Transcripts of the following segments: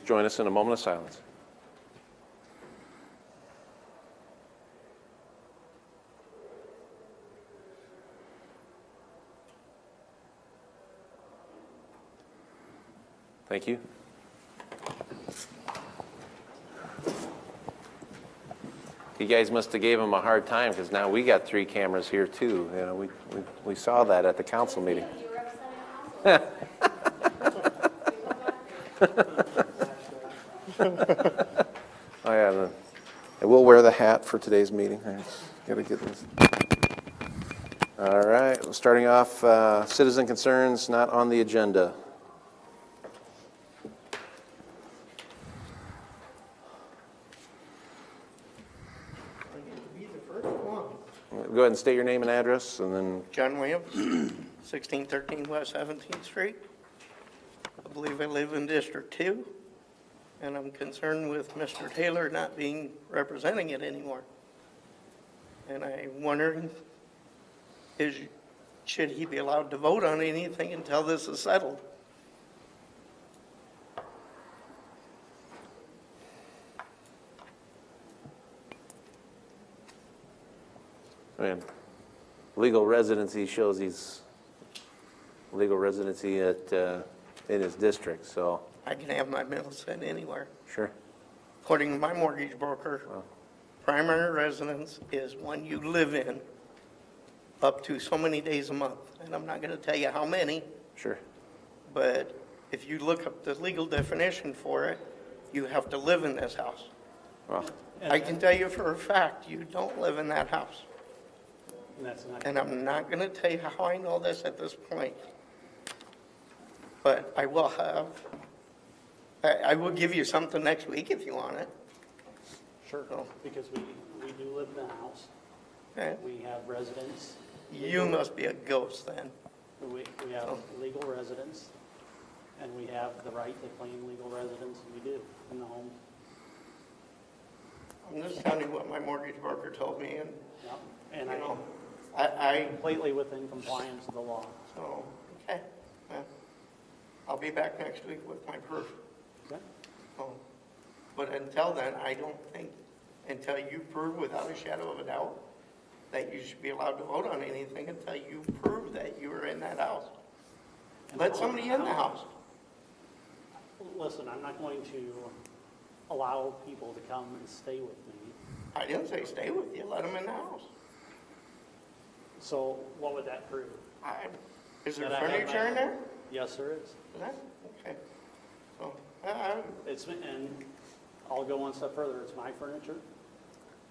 join us in a moment of silence. Thank you. You guys must have gave him a hard time because now we got 3 cameras here too. You know, we saw that at the council meeting. Oh yeah, and we'll wear the hat for today's meeting. I gotta get this. All right, starting off, citizen concerns not on the agenda. Go ahead and state your name and address, and then. John Williams, 1613 West 17th Street. I believe I live in District 2, and I'm concerned with Mr. Taylor not being representing it anymore. And I'm wondering, should he be allowed to vote on anything until this is settled? I mean, legal residency shows he's legal residency at in his district, so. I can have my bill sent anywhere. Sure. According to my mortgage broker, primary residence is one you live in up to so many days a month. And I'm not going to tell you how many. Sure. But if you look up the legal definition for it, you have to live in this house. Well, I can tell you for a fact, you don't live in that house. And I'm not going to tell you how I know this at this point. But I will I will give you something next week if you want it. Sure, because we do live in the house. Okay. We have residents. You must be a ghost then. We have legal residents, and we have the right to claim legal residence, and we do in the home. I'm just telling you what my mortgage broker told me, and, Yep. And you know, I'm I, completely within compliance with the law. so, okay. Well, I'll be back next week with my proof. Okay? So, but until then, I don't think, until you prove without a shadow of a doubt that you should be allowed to vote on anything until you prove that you were in that house. Let somebody in the house. Listen, I'm not going to allow people to come and stay with me. I didn't say stay with you, let them in the house. So what would that prove? Is there That I have furniture my- in there? Yes, there is. Is that? Okay. So, And I'll go one step further. It's my furniture.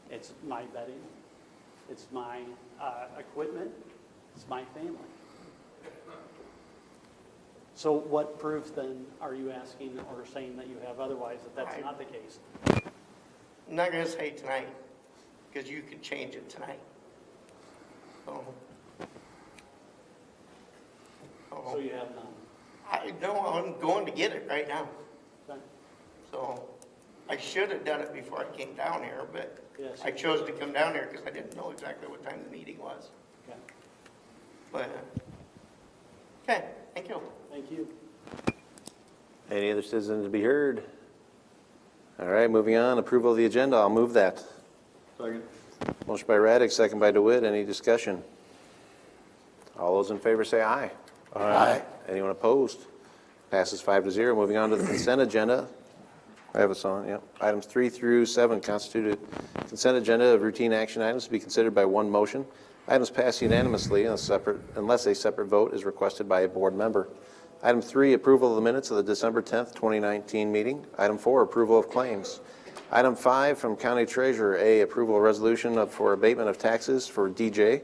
It's my bedding. It's my equipment. It's my family. So what proof then are you asking or saying that you have otherwise that that's not the case? I'm not gonna say tonight, because you could change it tonight. So you have none. I know I'm going to get it right now. Okay. So I should have done it before I came down here, but Yes. I chose to come down here because I didn't know exactly what time the meeting was. Okay. But, okay, thank you. Thank you. any other citizens to be heard? All right, moving on. Approval of the agenda. I'll move that. Second. Motion by Raddick, second by DeWitt. Any discussion? All those in favor say aye. Aye. Anyone opposed? Passes 5-0. Moving on to the consent agenda. I have a on, yep. Items 3 through 7 constitute a consent agenda of routine action items to be considered by one motion. Items pass unanimously unless a separate vote is requested by a board member. Item 3, approval of the minutes of the December 10th, 2019 meeting. Item 4, approval of claims. Item 5 from County Treasurer, A, approval of resolution for abatement of taxes for DJ.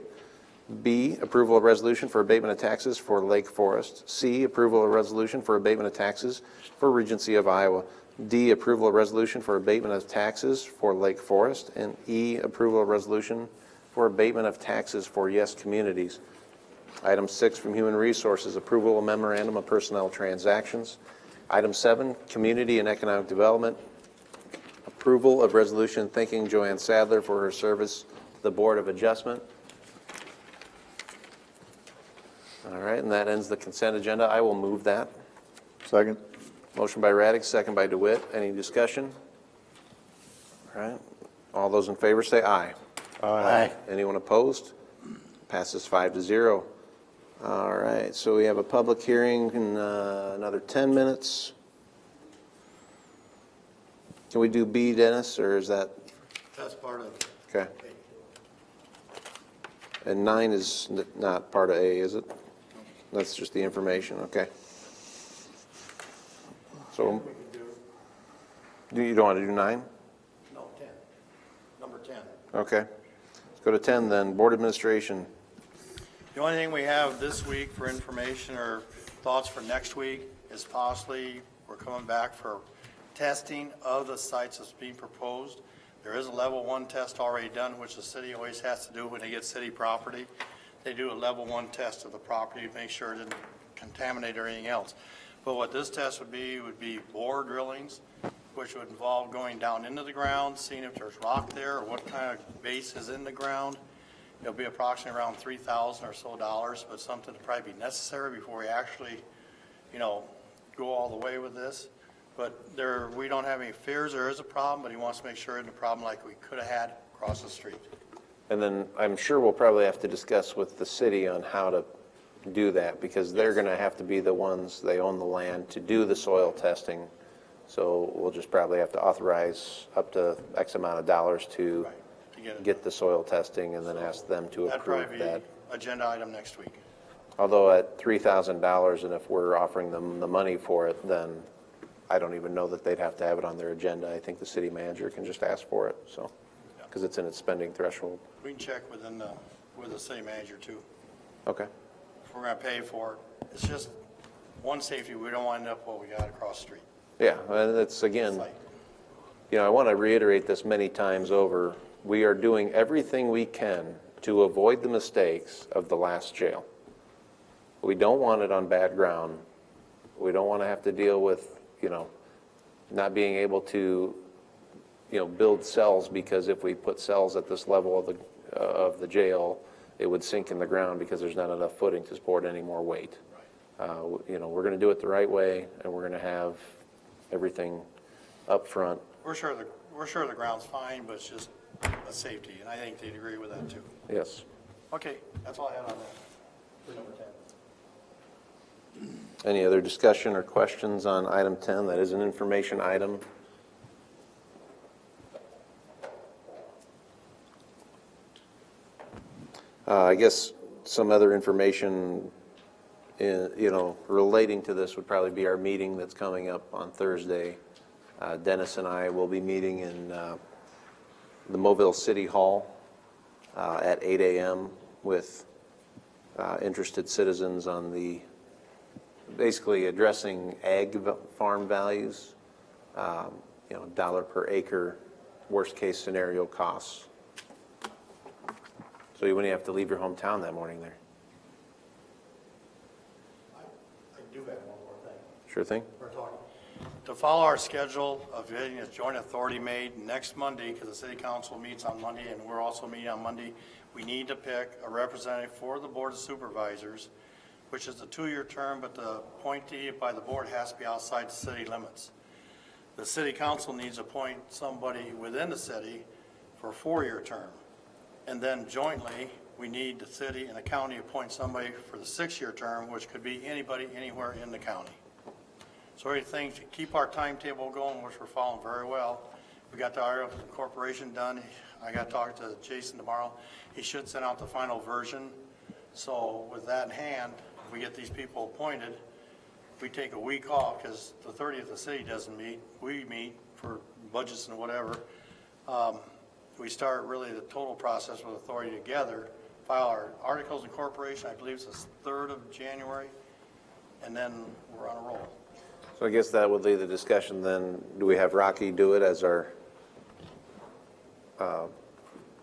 B, approval of resolution for abatement of taxes for Lake Forest. C, approval of resolution for abatement of taxes for Regency of Iowa. D, approval of resolution for abatement of taxes for Lake Forest. And E, approval of resolution for abatement of taxes for Yes Communities. Item 6 from Human Resources, approval of memorandum of personnel transactions. Item 7, Community and Economic Development, approval of resolution thanking Joanne Sadler for her service to the Board of Adjustment. All right, and that ends the consent agenda. I will move that. Second. Motion by Raddick, second by DeWitt. Any discussion? All right. All those in favor say aye. Aye. Anyone opposed? Passes 5-0. All right, so we have a public hearing in another 10 minutes. Can we do B, Dennis, or is that, That's part of it. okay. And 9 is not part of A, is it? That's just the information, okay. So, you don't want to do 9? No, 10. Number 10. Okay. Let's go to 10 then, Board Administration. The only thing we have this week for information or thoughts for next week is possibly we're coming back for testing of the sites that's being proposed. There is a level 1 test already done, which the city always has to do when they get city property. They do a level 1 test of the property to make sure it didn't contaminate or anything else. But what this test would be bore drillings, which would involve going down into the ground, seeing if there's rock there or what kind of base is in the ground. It'll be approximately around $3,000 or so, but something to probably be necessary before we actually, go all the way with this. But we don't have any fears there is a problem, but he wants to make sure it isn't a problem like we could have had across the street. And then I'm sure we'll probably have to discuss with the city on how to do that, because they're going to have to be the ones, they own the land, to do the soil testing. So we'll just probably have to authorize up to X amount of dollars to Right, to get it get the soil testing and then ask them to That'd approve probably be that. agenda item next week. Although at $3,000, and if we're offering them the money for it, then I don't even know that they'd have to have it on their agenda. I think the city manager can just ask for it, so, because it's in its spending threshold. We can check with the city manager too. Okay. If we're gonna pay for it, it's just one safety, we don't wind up what we got across the street. Yeah, and it's, again, Site. I want to reiterate this many times over. We are doing everything we can to avoid the mistakes of the last jail. We don't want it on bad ground. We don't want to have to deal with, not being able to, build cells, because if we put cells at this level of the jail, it would sink in the ground because there's not enough footing to support any more weight. We're going to do it the right way, and we're going to have everything up front. We're sure the ground's fine, but it's just a safety, and I think they'd agree with that too. Yes. Okay, that's all I had on that. For number 10. Any other discussion or questions on item 10? That is an information item. I guess some other information, relating to this would probably be our meeting that's coming up on Thursday. Dennis and I will be meeting in the Mobile City Hall at 8 a.m. with interested citizens on basically addressing ag farm values, dollar per acre, worst case scenario costs. So you wouldn't have to leave your hometown that morning there. I do have one more thing. Sure thing. We're talking. To follow our schedule of getting a joint authority made next Monday, because the city council meets on Monday and we're also meeting on Monday, we need to pick a representative for the Board of Supervisors, which is a 2-year term, but the appointee by the board has to be outside the city limits. The city council needs to appoint somebody within the city for a 4-year term. And then jointly, we need the city and the county appoint somebody for the 6-year term, which could be anybody anywhere in the county. So everything to keep our timetable going, which we're following very well. We got the Iowa Corporation done. I got to talk to Jason tomorrow. He should send out the final version. So with that in hand, if we get these people appointed, we take a week off because the 30th the city doesn't meet. We meet for budgets and whatever. We start really the total process with authority together, file our articles of incorporation, I believe it's the 3rd of January, and then we're on a roll. So I guess that would lead the discussion then. Do we have Rocky do it as our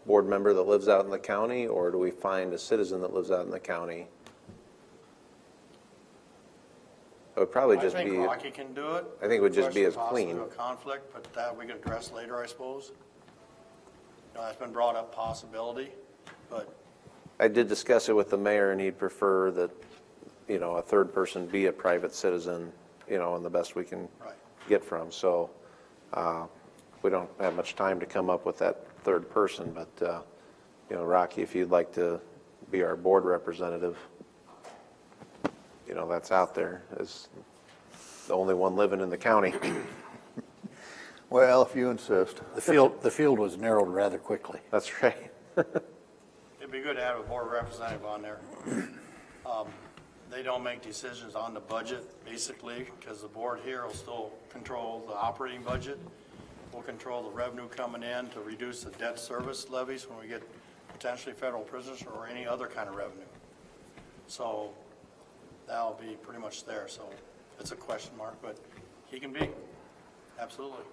board member that lives out in the county, or do we find a citizen that lives out in the county? It would probably just I be. think Rocky can do it. I think it would just be as Possibly clean. a conflict, but that we can address later, I suppose. That's been brought up possibility, but I did discuss it with the mayor, and he'd prefer that, a third person be a private citizen and the best we can Right. get from. So we don't have much time to come up with that third person, but, Rocky, if you'd like to be our board representative, that's out there as the only one living in the county. Well, if you insist. The field was narrowed rather quickly. That's right. It'd be good to have a board representative on there. They don't make decisions on the budget, basically, because the board here will still control the operating budget. We'll control the revenue coming in to reduce the debt service levies when we get potentially federal prisoners or any other kind of revenue. So that'll be pretty much there. So it's a question mark, but he can be, absolutely.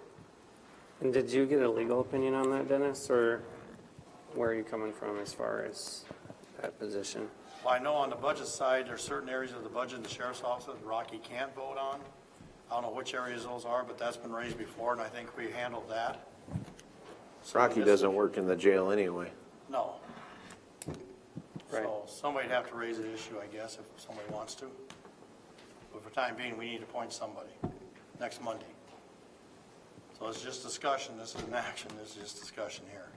And did you get a legal opinion on that, Dennis, or where are you coming from as far as that position? Well, I know on the budget side, there's certain areas of the budget in the sheriff's office that Rocky can't vote on. I don't know which areas those are, but that's been raised before, and I think we handled that. So Rocky this- doesn't work in the jail anyway. No. Right. So somebody'd have to raise the issue, I guess, if somebody wants to. But for the time being, we need to appoint somebody next Monday. So it's just discussion. This isn't action. This is just discussion here.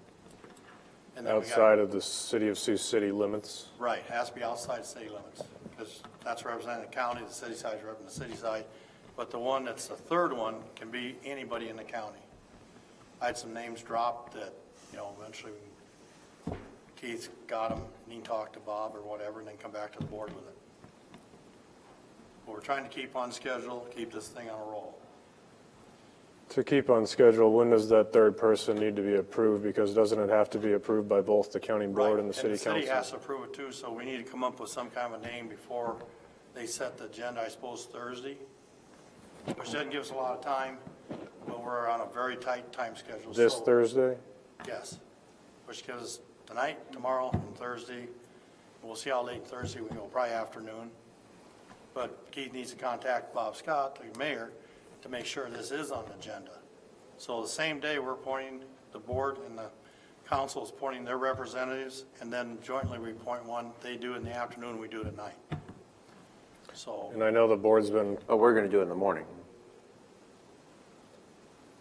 And then we got- Outside of the city of Sioux City limits? Right, has to be outside city limits, because that's representing the county, the city side is representing the city side. But the one that's the third one can be anybody in the county. I had some names dropped that, eventually Keith got them, and he can talk to Bob or whatever, and then come back to the board with it. But we're trying to keep on schedule, keep this thing on a roll. To keep on schedule, when does that third person need to be approved? Because doesn't it have to be approved by both the county board Right, and the city And the city has council? to approve it too, so we need to come up with some kind of a name before they set the agenda, I suppose Thursday, which doesn't give us a lot of time, but we're on a very tight time schedule. This So- Thursday? Yes, which gives us tonight, tomorrow, and Thursday. We'll see how late Thursday we go, probably afternoon. But Keith needs to contact Bob Scott, the mayor, to make sure this is on the agenda. So the same day, we're appointing, the board and the council is appointing their representatives, and then jointly we appoint one. They do it in the afternoon, we do it at night. So, And I know the board's been, Oh, we're going to do it in the morning.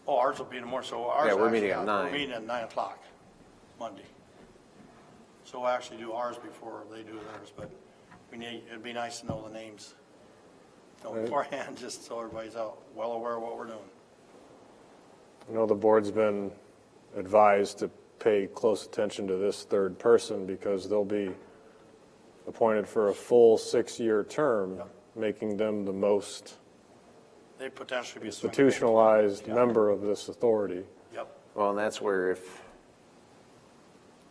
ours will be in the morning, so ours. Yeah, we're actually meeting at 9. We're meeting at 9 o'clock, Monday. So we'll actually do ours before they do theirs, but it'd be nice to know the names beforehand, just so everybody's well aware of what we're doing. I know the board's been advised to pay close attention to this third person because they'll be appointed for a full 6-year term, Yep. making them the most They potentially be. institutionalized Yeah. member of this authority. Yep, Well, and that's where if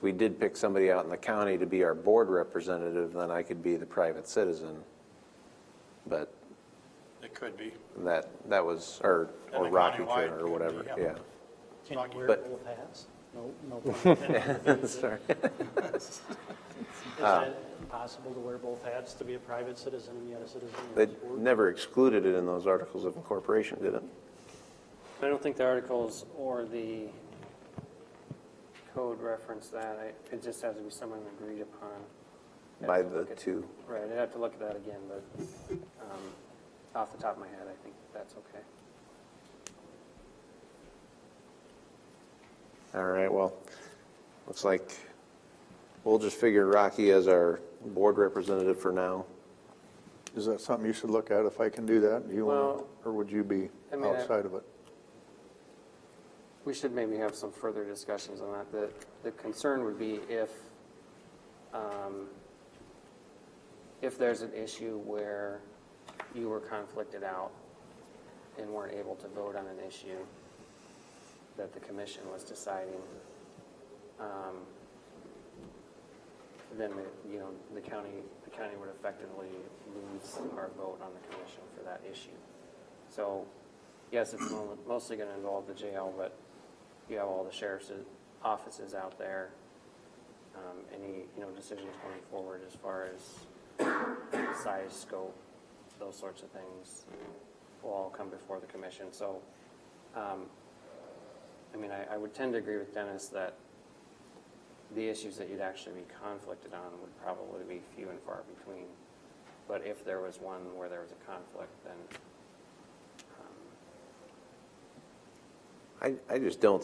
we did pick somebody out in the county to be our board representative, then I could be the private citizen. But it could be. that was, or And the Rocky countywide could, or could be, whatever, yeah. yeah. Can you wear But- both hats? No pun intended. Sorry. Is it possible to wear both hats, to be a private citizen and yet a citizen of They this board? never excluded it in those articles of incorporation, did it? I don't think the articles or the code reference that. It just has to be someone agreed upon. I'd By have to the look at- two. Right, I'd have to look at that again, but off the top of my head, I think that's okay. All right, well, looks like we'll just figure Rocky as our board representative for now. Is that something you should look at if I can do that? You want, Well, or would you be I mean, outside of it? We should maybe have some further discussions on that. The concern would be if there's an issue where you were conflicted out and weren't able to vote on an issue that the commission was deciding, then the county would effectively lose our vote on the commission for that issue. So, yes, it's mostly going to involve the jail, but you have all the sheriff's offices out there. Any decisions going forward as far as size, scope, those sorts of things will all come before the commission. So, I would tend to agree with Dennis that the issues that you'd actually be conflicted on would probably be few and far between. But if there was one where there was a conflict, then I just don't,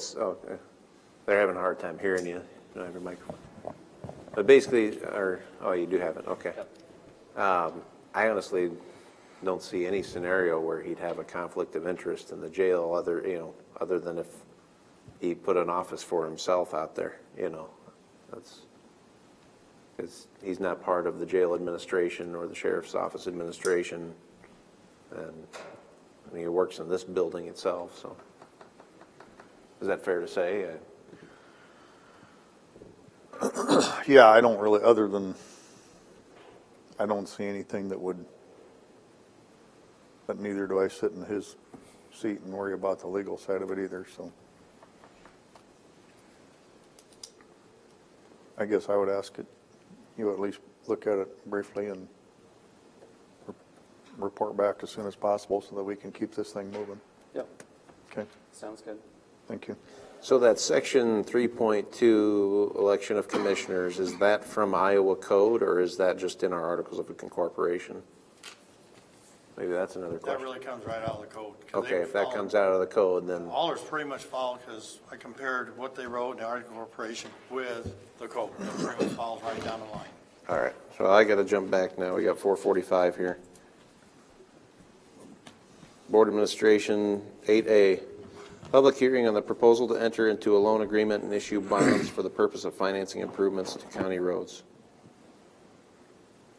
they're having a hard time hearing you. You don't have your microphone. But basically, you do have it, okay. I honestly don't see any scenario where he'd have a conflict of interest in the jail other than if he put an office for himself out there, That's, because he's not part of the jail administration or the sheriff's office administration. And he works in this building itself, so. Is that fair to say? Yeah, I don't really, other than, I don't see anything that would, but neither do I sit in his seat and worry about the legal side of it either, so. I guess I would ask it, you at least look at it briefly and report back as soon as possible so that we can keep this thing moving. Yep, Okay, sounds good. thank you. So that section 3.2, election of commissioners, is that from Iowa code or is that just in our articles of incorporation? Maybe that's another That question. really comes right out of the code. 'Cause Okay, they if that follow- comes out of the code, then, Allers pretty much follow, because I compared what they wrote in the Article of Incorporation with the code. It pretty much follows right down the line. all right. So I got to jump back now. We got 4:45 here. Board Administration, 8A, public hearing on the proposal to enter into a loan agreement and issue bonds for the purpose of financing improvements to county roads.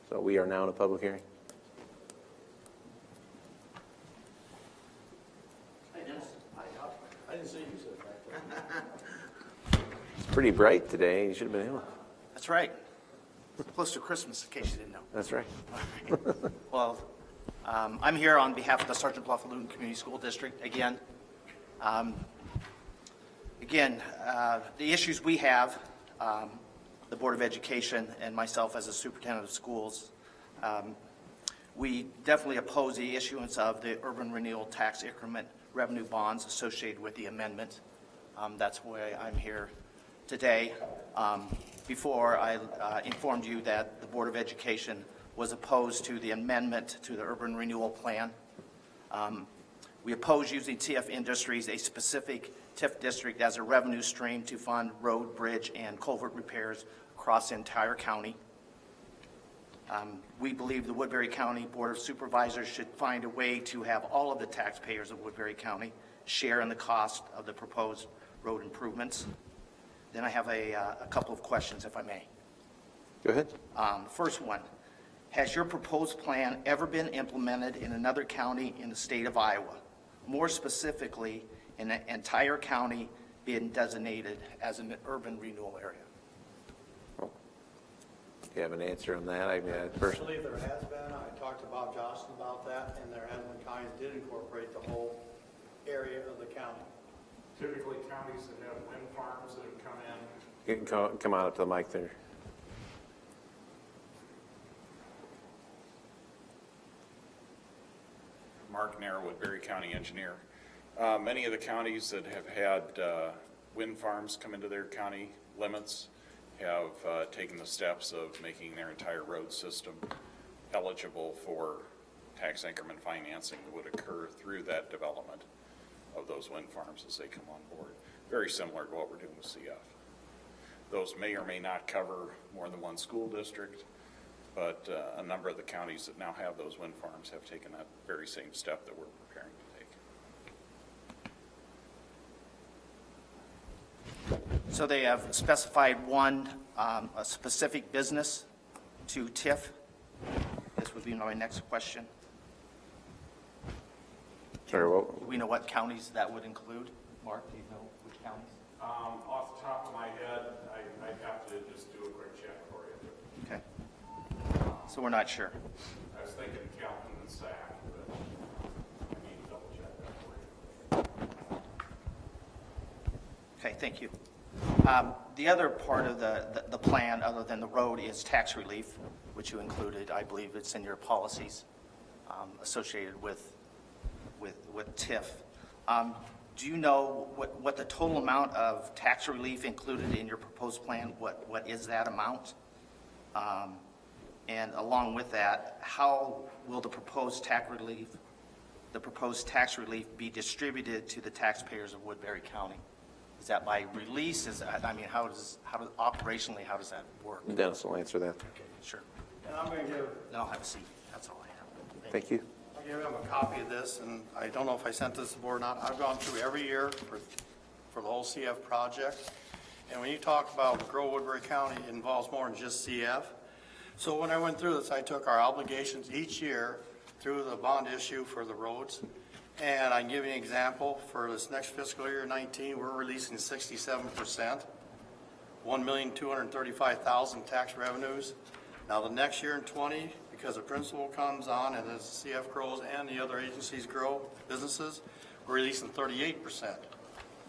So we are now in a public hearing. I didn't say you said that. It's pretty bright today. You should have been able. That's right. Close to Christmas, in case you didn't know. That's right. Well, I'm here on behalf of the Sergeant Bluff Luton Community School District again. The issues we have, the Board of Education and myself as a superintendent of schools, we definitely oppose the issuance of the urban renewal tax increment revenue bonds associated with the amendment. That's why I'm here today. Before I informed you that the Board of Education was opposed to the amendment to the urban renewal plan. We oppose using TF Industries, a specific TIF district, as a revenue stream to fund road, bridge, and culvert repairs across the entire county. We believe the Woodbury County Board of Supervisors should find a way to have all of the taxpayers of Woodbury County share in the cost of the proposed road improvements. Then I have a couple of questions, if I may. Go ahead. First one, has your proposed plan ever been implemented in another county in the state of Iowa? More specifically, in an entire county being designated as an urban renewal area? Do you have an answer on that? I personally. Actually, there has been, I talked to Bob Johnson about that, and there has been counties did incorporate the whole area of the county. Typically, counties that have wind farms that have come in. You can come on up to the mic there. Mark Nair, Woodbury County engineer. Many of the counties that have had wind farms come into their county limits have taken the steps of making their entire road system eligible for tax increment financing that would occur through that development of those wind farms as they come on board. Very similar to what we're doing with CF. Those may or may not cover more than one school district, but a number of the counties that now have those wind farms have taken that very same step that we're preparing to take. So they have specified one, a specific business to TIF? This would be my next question. Sorry, what? Do we know what counties that would include? Mark, do you know which counties? Off the top of my head, I'd have to just do a quick check for you. Okay. So we're not sure. I was thinking Calhoun and Sac, but I need to double check that for you. Okay, thank you. The other part of the plan, other than the road, is tax relief, which you included. I believe it's in your policies associated with TIF. Do you know what the total amount of tax relief included in your proposed plan? What is that amount? And along with that, how will the proposed tax relief the proposed tax relief be distributed to the taxpayers of Woodbury County? Is that by release? Operationally, how does that work? Dennis will answer that. Sure. And I'm going to give, Then I'll have a seat. That's all I have. Thank you. I'll give them a copy of this, and I don't know if I sent this to the board or not. I've gone through every year for the whole CF project. And when you talk about Grow Woodbury County, it involves more than just CF. So when I went through this, I took our obligations each year through the bond issue for the roads. And I can give you an example. For this next fiscal year 19, we're releasing 67%, 1,235,000 tax revenues. Now the next year in 20, because the principal comes on and as CF grows and the other agencies grow, businesses, we're releasing 38%.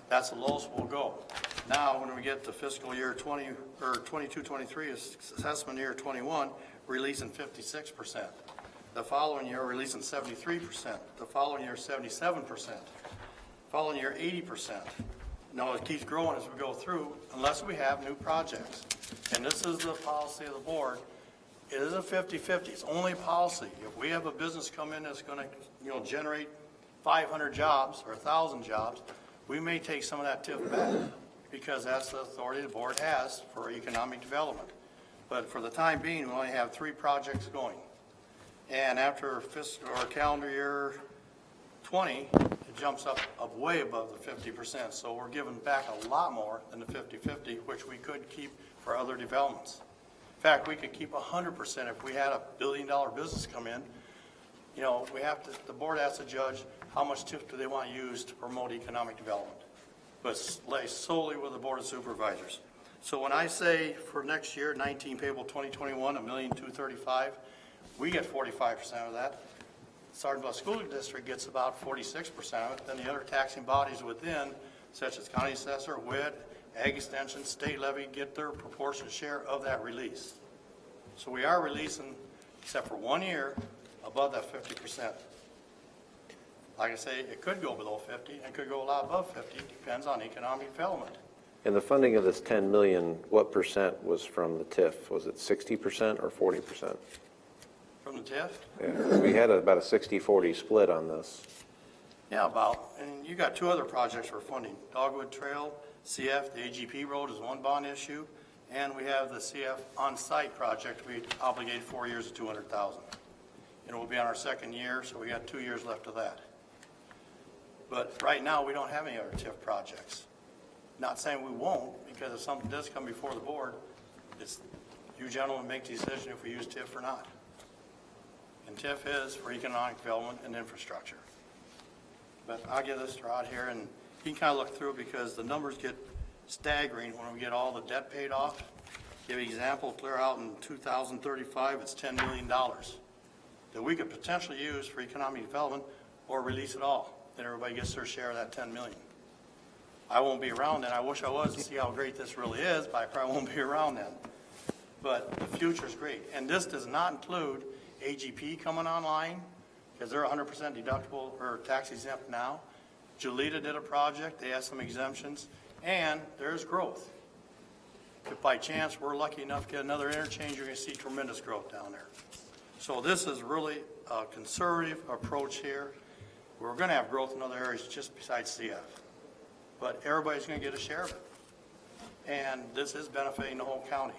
That's the lowest we'll go. Now, when we get to fiscal year 20, or 22, 23, assessment year 21, we're releasing 56%. The following year, we're releasing 73%. The following year, 77%. Following year, 80%. Now, it keeps growing as we go through, unless we have new projects. And this is the policy of the board. It is a 50-50. It's only policy. If we have a business come in that's going to, generate 500 jobs or 1,000 jobs, we may take some of that TIF back because that's the authority the board has for economic development. But for the time being, we only have 3 projects going. And after fiscal or calendar year 20, it jumps up way above the 50%. So we're giving back a lot more than the 50-50, which we could keep for other developments. In fact, we could keep 100% if we had a $1 billion business come in. The board has to judge how much TIF do they want to use to promote economic development. But lay solely with the Board of Supervisors. So when I say for next year, 19 payable 2021, $1,235,000, we get 45% of that. Sergeant Bluff School District gets about 46% of it. Then the other taxing bodies within, such as County Assessor, WIT, Ag Extension, State Levy, get their proportionate share of that release. So we are releasing, except for 1 year, above that 50%. Like I say, it could go below 50, and it could go a lot above 50, depends on economic development. And the funding of this 10 million, what percent was from the TIF? Was it 60% or 40%? From the TIF? Yeah, we had about a 60-40 split on this. Yeah, and you got 2 other projects we're funding. Dogwood Trail, CF, the AGP Road is one bond issue, and we have the CF on-site project we obligated 4 years of $200,000. And we'll be on our 2nd year, so we got 2 years left of that. But right now, we don't have any other TIF projects. Not saying we won't, because if something does come before the board, it's you gentlemen make the decision if we use TIF or not. And TIF is for economic development and infrastructure. But I'll give this to Rod here, and he can kind of look through it because the numbers get staggering when we get all the debt paid off. Give you an example, clear out in 2035, it's $10 million that we could potentially use for economic development or release it all. Then everybody gets their share of that 10 million. I won't be around then. I wish I was to see how great this really is, but I probably won't be around then. But the future's great. And this does not include AGP coming online, because they're 100% deductible or tax exempt now. Julita did a project, they have some exemptions, and there's growth. If by chance we're lucky enough to get another interchange, you're gonna see tremendous growth down there. So this is really a conservative approach here. We're gonna have growth in other areas just besides CF. But everybody's gonna get a share of it. And this is benefiting the whole county.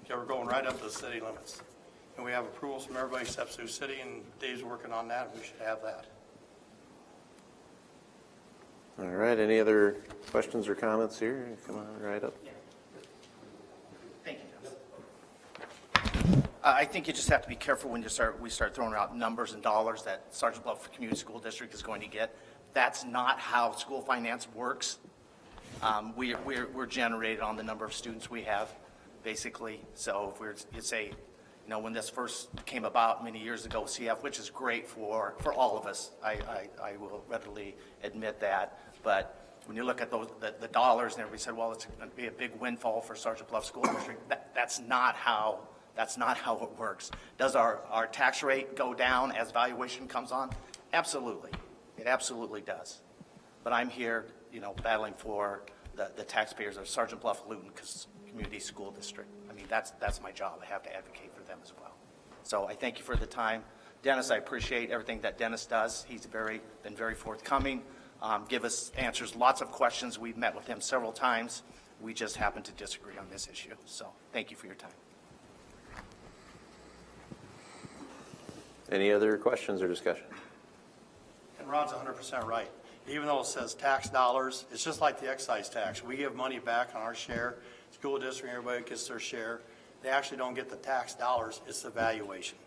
Okay, we're going right up to the city limits. And we have approvals from everybody except Sioux City, and Dave's working on that, and we should have that. All right, any other questions or comments here? Come on, right up. Thank you, Dennis. I think you just have to be careful when we start throwing out numbers and dollars that Sergeant Bluff Community School District is going to get. That's not how school finance works. We're generated on the number of students we have, basically. So if you say, when this first came about many years ago, CF, which is great for all of us, I will readily admit that. But when you look at the dollars, and everybody said, well, it's going to be a big windfall for Sergeant Bluff School District. That's not how it works. Does our tax rate go down as valuation comes on? Absolutely. It absolutely does. But I'm here, battling for the taxpayers of Sergeant Bluff Luton Community School District. I mean, that's my job. I have to advocate for them as well. So I thank you for the time. Dennis, I appreciate everything that Dennis does. He's been very forthcoming, give us answers, lots of questions. We've met with him several times. We just happen to disagree on this issue. So thank you for your time. Any other questions or discussion? And Ron's 100% right. Even though it says tax dollars, it's just like the excise tax. We give money back on our share. School district, everybody gets their share. They actually don't get the tax dollars, it's the valuation.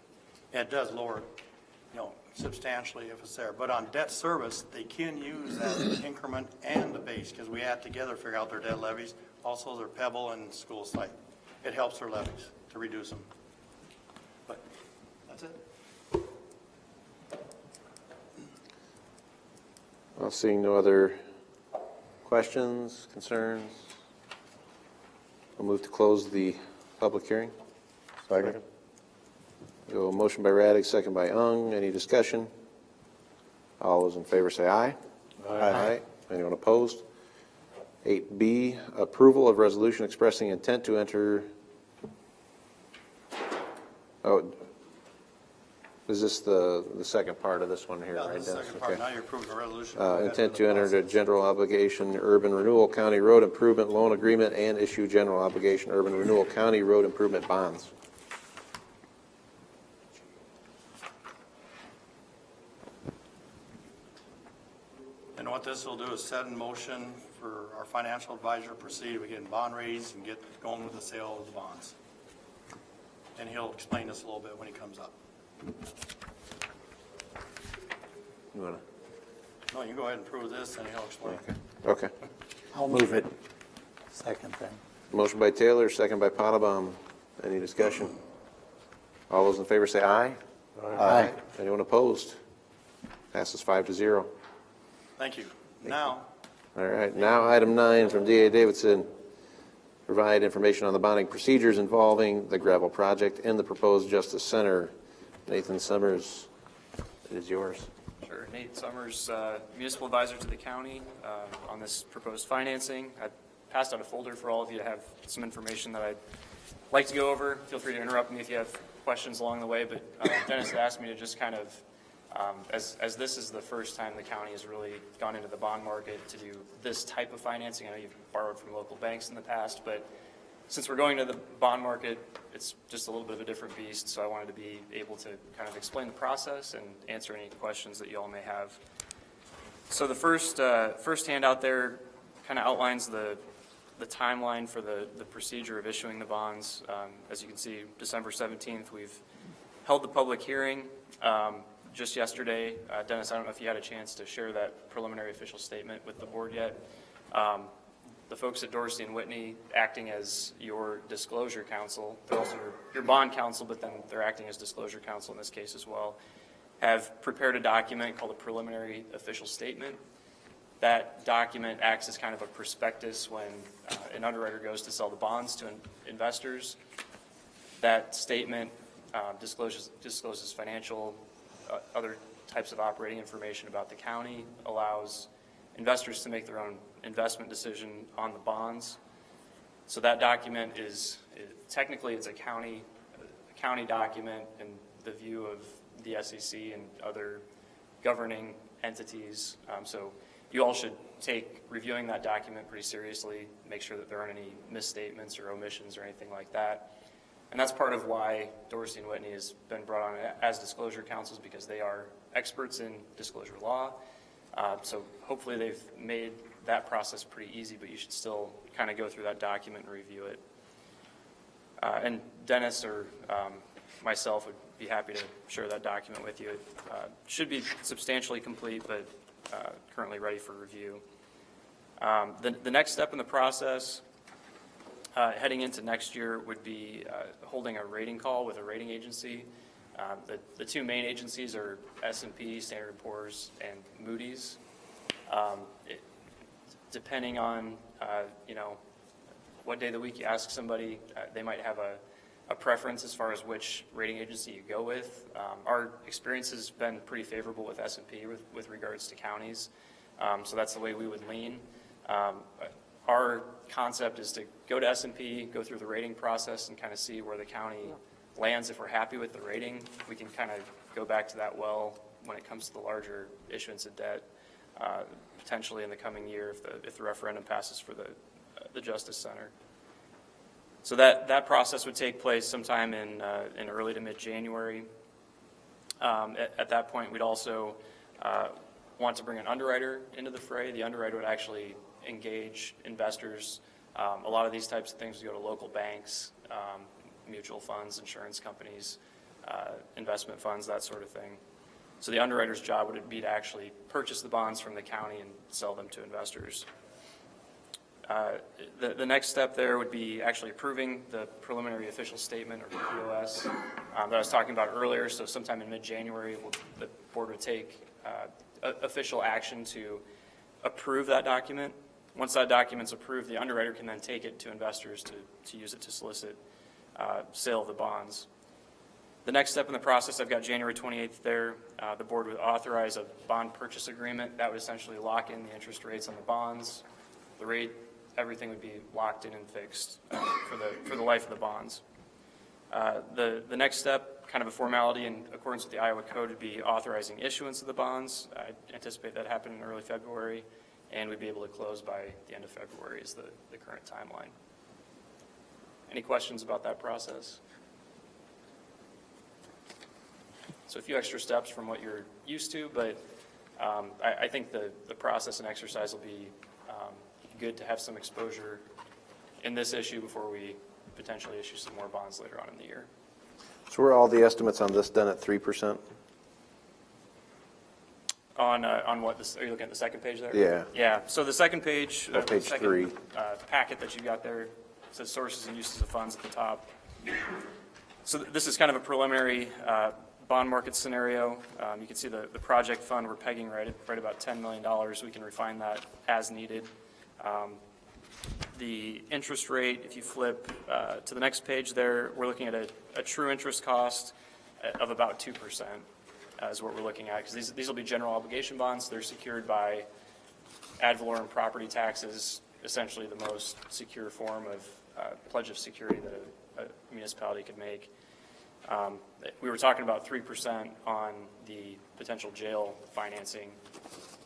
And it does lower, substantially if it's there. But on debt service, they can use that increment and the base, because we add together, figure out their debt levies, also their Pebble and school site. It helps their levies to reduce them. But that's it. Well, seeing no other questions, concerns, we'll move to close the public hearing. Second. Go motion by Raddick, second by Ung. Any discussion? All those in favor say aye. Aye. Anyone opposed? 8B, approval of resolution expressing intent to enter. Oh, is this the second part of this one here, Yeah, right? that's the Dennis? second part. Okay. Now you're approving the resolution. Go ahead Intent with to the enter into process. general obligation urban renewal county road improvement loan agreement and issue general obligation urban renewal county road improvement bonds. And what this will do is set in motion for our financial advisor to proceed with getting bond ratings and get going with the sale of the bonds. And he'll explain this a little bit when he comes up. You wanna? No, you go ahead and prove this and he'll explain. Okay. I'll move it. Second then. Motion by Taylor, second by Potabom. Any discussion? All those in favor say aye. Aye. Anyone opposed? Passes 5-0. Thank you. Now, All right, now item 9 from D.A. Davidson. Provide information on the bonding procedures involving the gravel project and the proposed Justice Center. Nathan Summers, it is yours. Sure. Nate Summers, municipal advisor to the county on this proposed financing. I passed out a folder for all of you to have some information that I'd like to go over. Feel free to interrupt me if you have questions along the way, but Dennis had asked me to just kind of, as this is the first time the county has really gone into the bond market to do this type of financing. I know you've borrowed from local banks in the past, but since we're going to the bond market, it's just a little bit of a different beast, so I wanted to be able to kind of explain the process and answer any questions that you all may have. So the first handout there kind of outlines the timeline for the procedure of issuing the bonds. As you can see, December 17th, we've held the public hearing. Just yesterday, Dennis, I don't know if you had a chance to share that preliminary official statement with the board yet. The folks at Dorsey and Whitney, acting as your disclosure counsel, they're also your bond counsel, but then they're acting as disclosure counsel in this case as well, have prepared a document called a preliminary official statement. That document acts as kind of a prospectus when an underwriter goes to sell the bonds to investors. That statement discloses financial, other types of operating information about the county, allows investors to make their own investment decision on the bonds. So that document technically it's a county document in the view of the SEC and other governing entities. So you all should take reviewing that document pretty seriously, make sure that there aren't any misstatements or omissions or anything like that. And that's part of why Dorsey and Whitney has been brought on as disclosure counsels, because they are experts in disclosure law. So hopefully they've made that process pretty easy, but you should still kind of go through that document and review it. And Dennis or myself would be happy to share that document with you. It should be substantially complete, but currently ready for review. The next step in the process, heading into next year, would be holding a rating call with a rating agency. The two main agencies are S&P, Standard & Poor's, and Moody's. Depending on what day of the week you ask somebody, they might have a preference as far as which rating agency you go with. Our experience has been pretty favorable with S&P with regards to counties, so that's the way we would lean. Our concept is to go to S&P, go through the rating process, and kind of see where the county lands, if we're happy with the rating, we can kind of go back to that well when it comes to the larger issuance of debt, potentially in the coming year if the referendum passes for the Justice Center. So that process would take place sometime in early to mid-January. At that point, we'd also want to bring an underwriter into the fray. The underwriter would actually engage investors. A lot of these types of things would go to local banks, mutual funds, insurance companies, investment funds, that sort of thing. So the underwriter's job would be to actually purchase the bonds from the county and sell them to investors. The next step there would be actually approving the preliminary official statement, or POS, that I was talking about earlier. So sometime in mid-January, the board would take official action to approve that document. Once that document's approved, the underwriter can then take it to investors to use it to solicit sale of the bonds. The next step in the process, I've got January 28th there. The board would authorize a bond purchase agreement. That would essentially lock in the interest rates on the bonds. The rate, everything would be locked in and fixed for the life of the bonds. The next step, kind of a formality in accordance with the Iowa Code, would be authorizing issuance of the bonds. I anticipate that happening in early February, and we'd be able to close by the end of February is the current timeline. Any questions about that process? So a few extra steps from what you're used to, but I think the process and exercise will be good to have some exposure in this issue before we potentially issue some more bonds later on in the year. So were all the estimates on this done at 3%? On what, are you looking at the second page there? Yeah. Yeah, so the second page. Page second, 3. Packet that you got there says sources and uses of funds at the top. So this is kind of a preliminary bond market scenario. You can see the project fund we're pegging right about $10 million. We can refine that as needed. The interest rate, if you flip to the next page there, we're looking at a true interest cost of about 2%. Is what we're looking at, because these will be general obligation bonds. They're secured by ad valorem property taxes, essentially the most secure form of pledge of security that a municipality could make. We were talking about 3% on the potential jail financing,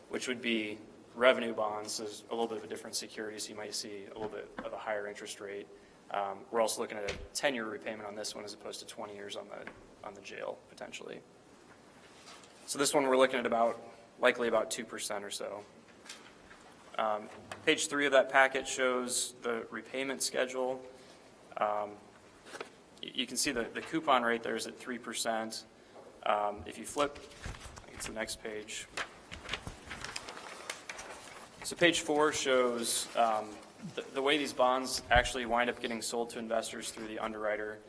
which would be revenue bonds. So there's a little bit of a different security, so you might see a little bit of a higher interest rate. We're also looking at a 10-year repayment on this one as opposed to 20 years on the jail, potentially. So this one we're looking at likely about 2% or so. Page 3 of that packet shows the repayment schedule. You can see the coupon rate there is at 3%. If you flip, I think it's the next page. So page 4 shows the way these bonds actually wind up getting sold to investors through the underwriter.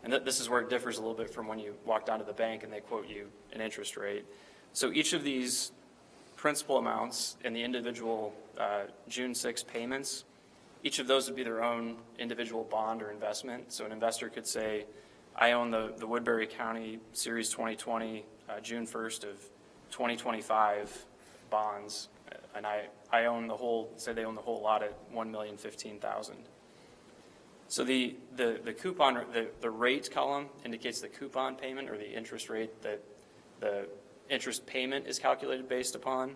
And this is where it differs a little bit from when you walk down to the bank and they quote you an interest rate. So each of these principal amounts and the individual June 6 payments, each of those would be their own individual bond or investment. So an investor could say, I own the Woodbury County Series 2020 June 1st of 2025 bonds, and I own the whole, say they own the whole lot at $1,015,000. So the coupon, the rate column indicates the coupon payment or the interest rate that the interest payment is calculated based upon.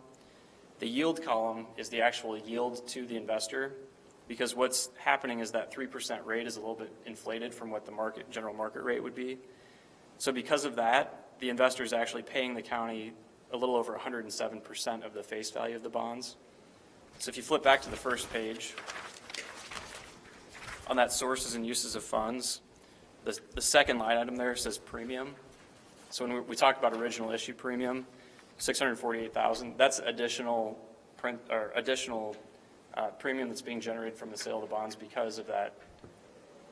The yield column is the actual yield to the investor, because what's happening is that 3% rate is a little bit inflated from what the general market rate would be. So because of that, the investor is actually paying the county a little over 107% of the face value of the bonds. So if you flip back to the first page, on that sources and uses of funds, the second line item there says premium. So when we talk about original issue premium, $648,000, that's additional premium that's being generated from the sale of the bonds because of that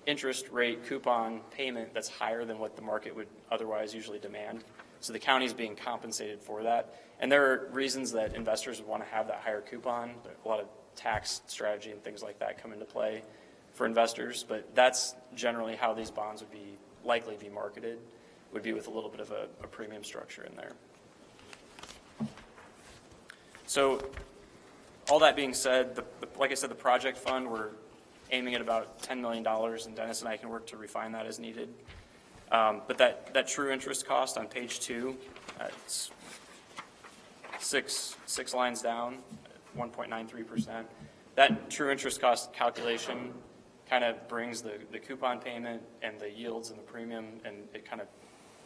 interest rate coupon payment that's higher than what the market would otherwise usually demand. So the county is being compensated for that. And there are reasons that investors would want to have that higher coupon. A lot of tax strategy and things like that come into play for investors, but that's generally how these bonds would be likely be marketed, would be with a little bit of a premium structure in there. So all that being said, like I said, the project fund, we're aiming at about $10 million, and Dennis and I can work to refine that as needed. But that true interest cost on page 2, it's six lines down, 1.93%. That true interest cost calculation kind of brings the coupon payment and the yields and the premium, and it kind of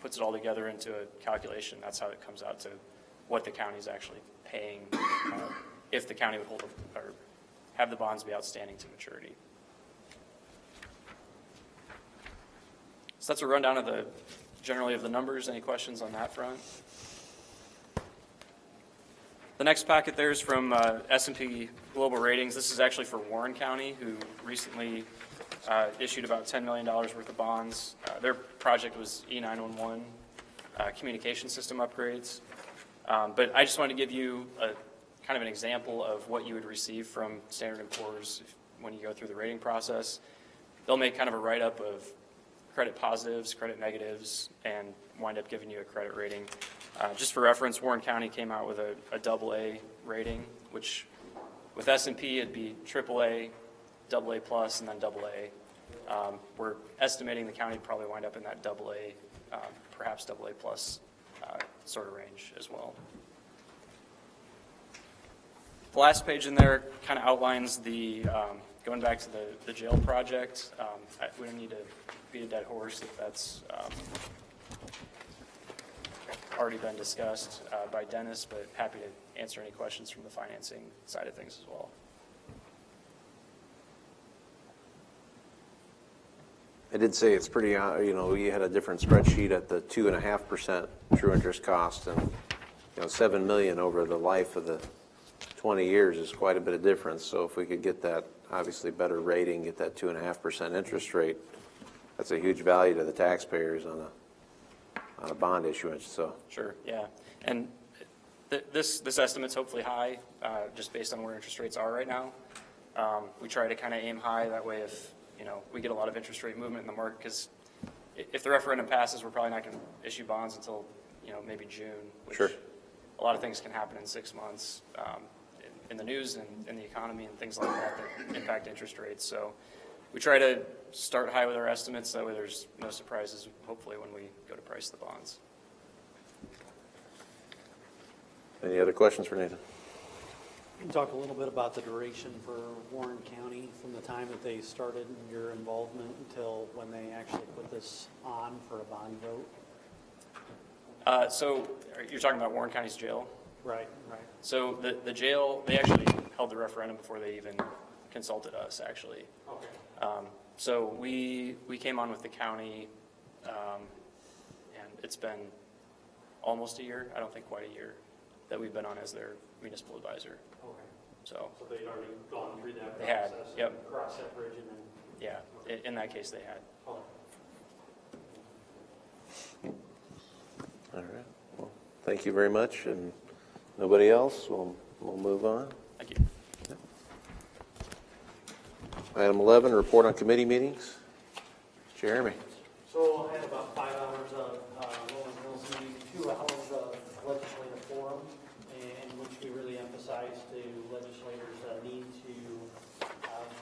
puts it all together into a calculation. That's how it comes out to what the county is actually paying if the county would hold or have the bonds be outstanding to maturity. So that's a rundown of generally of the numbers. Any questions on that front? The next packet there is from S&P Global Ratings. This is actually for Warren County, who recently issued about $10 million worth of bonds. Their project was E911 communication system upgrades. But I just wanted to give you kind of an example of what you would receive from Standard & Poor's when you go through the rating process. They'll make kind of a write-up of credit positives, credit negatives, and wind up giving you a credit rating. Just for reference, Warren County came out with a AA rating, which with S&P it'd be AAA, AA plus, and then AA. We're estimating the county would probably wind up in that AA, perhaps AA plus sort of range as well. The last page in there kind of outlines the, going back to the jail project. We don't need to beat a dead horse if that's already been discussed by Dennis, but happy to answer any questions from the financing side of things as well. I did say it's pretty, you had a different spreadsheet at the 2.5% true interest cost, and, $7 million over the life of the 20 years is quite a bit of difference. So if we could get that, obviously better rating, get that 2.5% interest rate, that's a huge value to the taxpayers on a bond issuance. So Sure, yeah. And this estimate's hopefully high, just based on where interest rates are right now. We try to kind of aim high, that way if, we get a lot of interest rate movement in the market, because if the referendum passes, we're probably not going to issue bonds until, maybe June, which Sure. A lot of things can happen in 6 months in the news and in the economy and things like that impact interest rates. So we try to start high with our estimates, that way there's no surprises, hopefully, when we go to price the bonds. any other questions for Nathan? Can you talk a little bit about the duration for Warren County from the time that they started your involvement until when they actually put this on for a bond vote? So you're talking about Warren County's jail? Right. So the jail, they actually held the referendum before they even consulted us, actually. Okay. So we came on with the county, and it's been almost a year, I don't think quite a year, that we've been on as their municipal advisor. Okay. So, So they'd already gone through that They had, process? yep. And crossed that bridge and then? yeah, in that case they had. Okay. All right. Well, thank you very much. And nobody else? We'll move on. Thank you. Item 11, report on committee meetings. Jeremy. So I had about 5 hours of Rolling Hills meeting, 2 hours of legislative forum, in which we really emphasized to legislators need to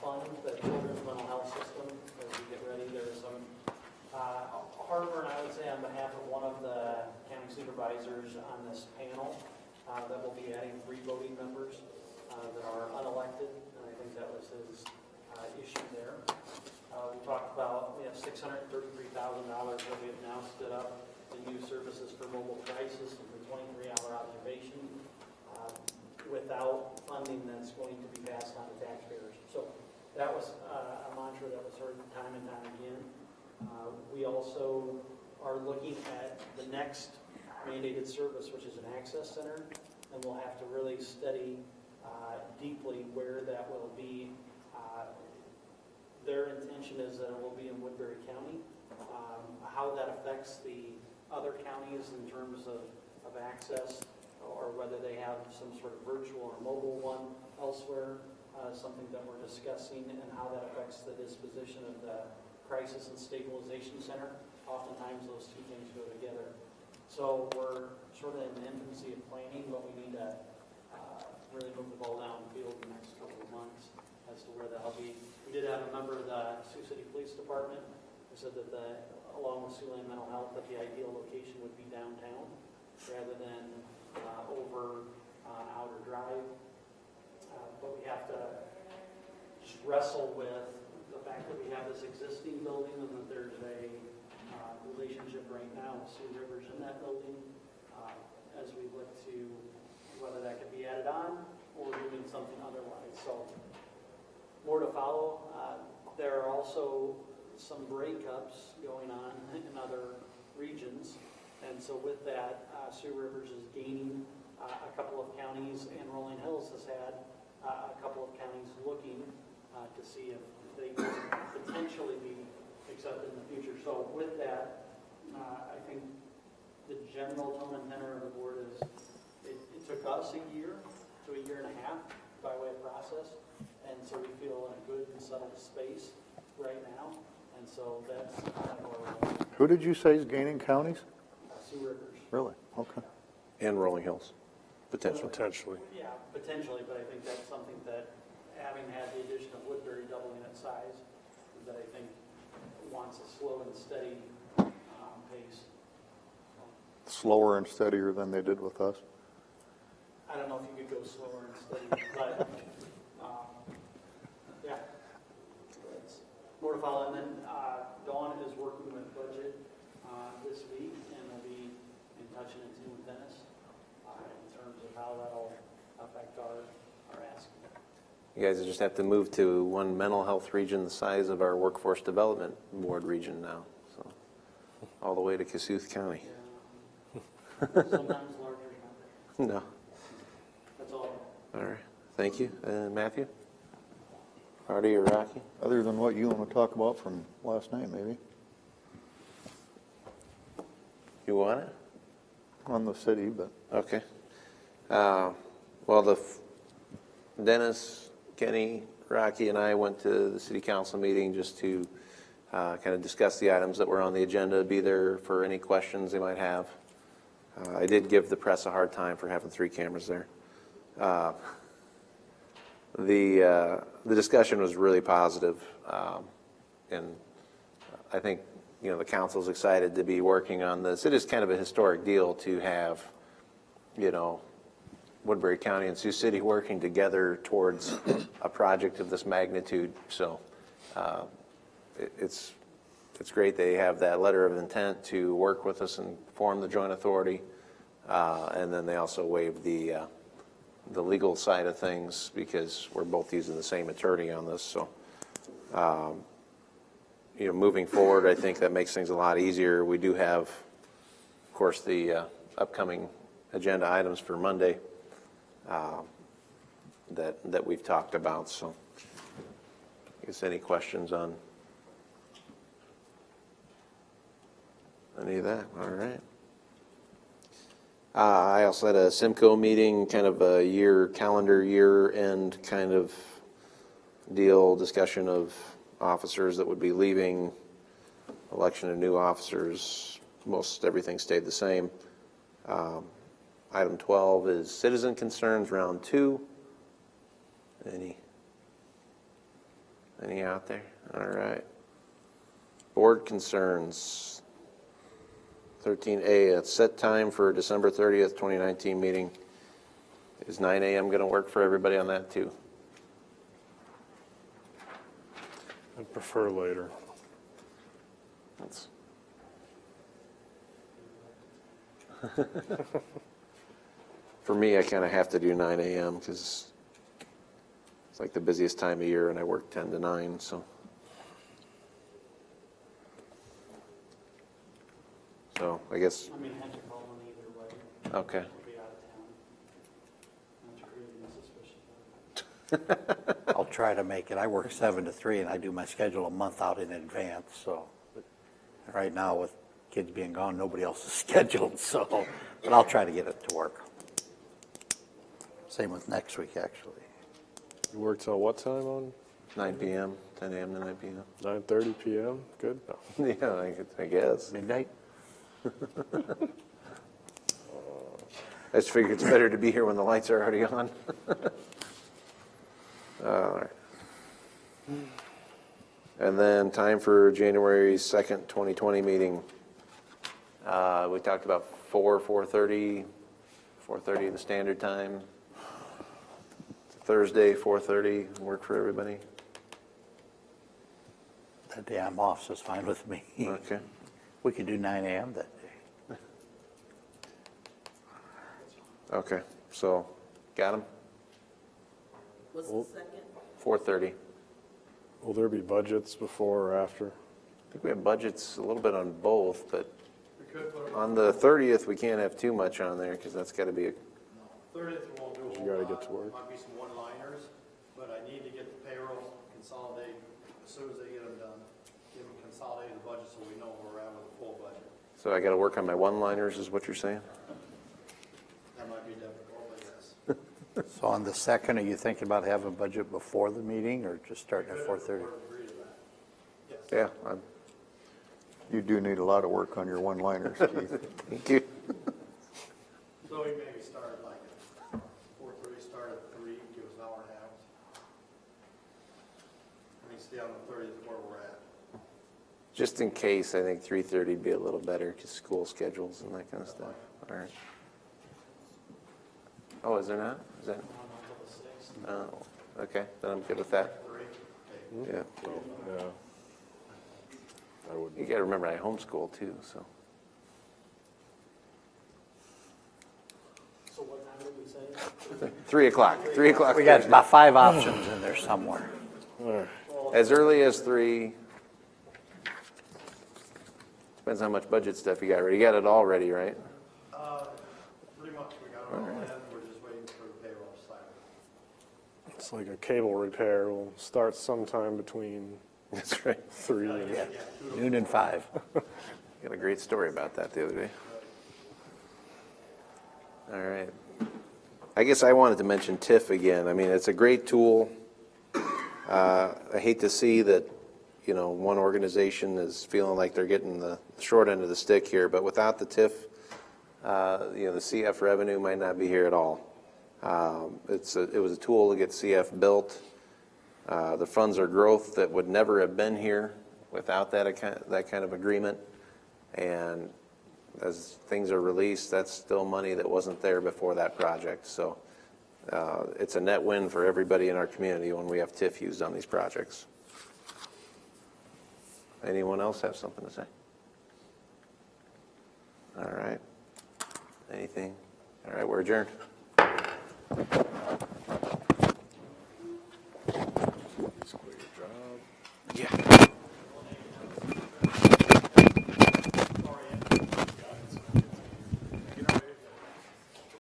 fund the children's mental health system as we get ready. There's some heartburn, I would say, on behalf of one of the county supervisors on this panel that will be adding 3 voting members that are unelected, and I think that was his issue there. We talked about, we have $633,000 that we have now stood up to new services for mobile crisis and the 23-hour observation without funding that's going to be passed on to taxpayers. So that was a mantra that was heard time and time again. We also are looking at the next mandated service, which is an access center, and we'll have to really study deeply where that will be. Their intention is that it will be in Woodbury County. How that affects the other counties in terms of access, or whether they have some sort of virtual or mobile one elsewhere, something that we're discussing, and how that affects the disposition of the Crisis and Stabilization Center. Oftentimes those two things go together. So we're sort of in the infancy of planning, but we need to really move the ball down the field in the next couple of months as to where that'll be. We did have a member of the Sioux City Police Department who said that the along with Siouxland Mental Health, that the ideal location would be downtown rather than over on Outer Drive. But we have to just wrestle with the fact that we have this existing building and that there's a relationship right now with Sioux Rivers in that building, as we look to whether that could be added on or doing something otherwise. So more to follow. There are also some breakups going on in other regions. And so with that, Sioux Rivers is gaining a couple of counties, and Rolling Hills has had a couple of counties looking to see if they can potentially be accepted in the future. So with that, I think the general tone and tenor of the board is it took us a year to a year and a half by way of process, and so we feel in a good and settled space right now, and so that's kind of where we're going. Who did you say is gaining counties? Sioux Rivers. Really? Okay. And Rolling Hills, potentially. Potentially. Yeah, potentially, but I think that's something that, having had the addition of Woodbury doubling its size, that I think wants a slow and steady pace. Slower and steadier than they did with us? I don't know if you could go slower and steady, but, yeah. It's more to follow. And then Dawn is working with budget this week, and will be in touch and in tune with Dennis in terms of how that'll affect our ask. You guys just have to move to one mental health region the size of our workforce development board region now, so all the way to Cassuth County. Yeah. Sometimes larger numbers. No. That's all. All right. Thank you. Matthew? Artie or Rocky? Other than what you want to talk about from last night, maybe? You want it? On the city, but Okay. Well, Dennis, Kenny, Rocky, and I went to the city council meeting just to kind of discuss the items that were on the agenda, be there for any questions they might have. I did give the press a hard time for having 3 cameras there. The discussion was really positive, and I think the council's excited to be working on this. It is kind of a historic deal to have, Woodbury County and Sioux City working together towards a project of this magnitude. So it's great they have that letter of intent to work with us and form the joint authority, and then they also waive the legal side of things because we're both using the same attorney on this. So moving forward, I think that makes things a lot easier. We do have, of course, the upcoming agenda items for Monday that we've talked about. So I guess any questions on any of that? All right. I also had a Simcoe meeting, kind of a calendar year end kind of deal, discussion of officers that would be leaving, election of new officers. Most everything stayed the same. Item 12 is citizen concerns, round 2. Any out there? All right. Board concerns. 13A, a set time for December 30th, 2019 meeting. Is 9 a.m. going to work for everybody on that too? I'd prefer later. That's for me, I kind of have to do 9 a.m. because it's like the busiest time of year and I work 10 to 9, so. So I guess, I mean, have to call in either way. okay. We'll be out of town. Not to create any suspicion. I'll try to make it. I work 7 to 3 and I do my schedule a month out in advance, so. But right now with kids being gone, nobody else is scheduled, so, but I'll try to get it to work. Same with next week, actually. You work till what time on? 9 p.m., 10 a.m. to 9 p.m. 9:30 p.m.? Good? No. Yeah, I guess. Midnight? I just figure it's better to be here when the lights are already on. All right. And then time for January 2nd, 2020 meeting. We talked about 4:30 the standard time. Thursday, 4:30, work for everybody? That day I'm off, so it's fine with me. Okay. We could do 9 a.m. that day. Okay, so, got them? What's the second? 4:30. Will there be budgets before or after? I think we have budgets a little bit on both, but on the 30th, we can't have too much on there because that's got to be a, 30th, we won't do a You whole gotta lot. get to work. Might be some one-liners, but I need to get the payroll consolidated as soon as they get them done. Give them consolidated budget so we know where we're at with the full budget. so I got to work on my one-liners is what you're saying? That might be difficult, but yes. So on the 2nd, are you thinking about having a budget before the meeting or just starting at 4:30? Agree to that. Yes. Yeah, You do need a lot of work on your one-liners, Keith. thank you. So we maybe start like at 4:30, start at 3, give us an hour and a half. I mean, stay on the 30th where we're at. Just in case, I think 3:30 would be a little better because school schedules and that kind of stuff. All right. Oh, is there not? Is that? Oh, okay, then I'm good with that. Yeah. Yeah. I wouldn't. You got to remember, I homeschool too, so. So what time did we say? 3 o'clock, 3 o'clock. We got about 5 options in there somewhere. As early as 3. Depends how much budget stuff you got ready. You got it all ready, right? Pretty much, we got it all in, we're just waiting for the payroll side. It's like a cable repair. Will start sometime between That's right. 3 and Noon and 5. Got a great story about that the other day. All right. I guess I wanted to mention TIF again. I mean, it's a great tool. I hate to see that, you know, one organization is feeling like they're getting the short end of the stick here, but without the TIF, you know, the CF revenue might not be here at all. It was a tool to get CF built. The funds are growth that would never have been here without that kind of agreement. And as things are released, that's still money that wasn't there before that project. So it's a net win for everybody in our community when we have TIF used on these projects. Anyone else have something to say? All right. Anything? All right, we're adjourned.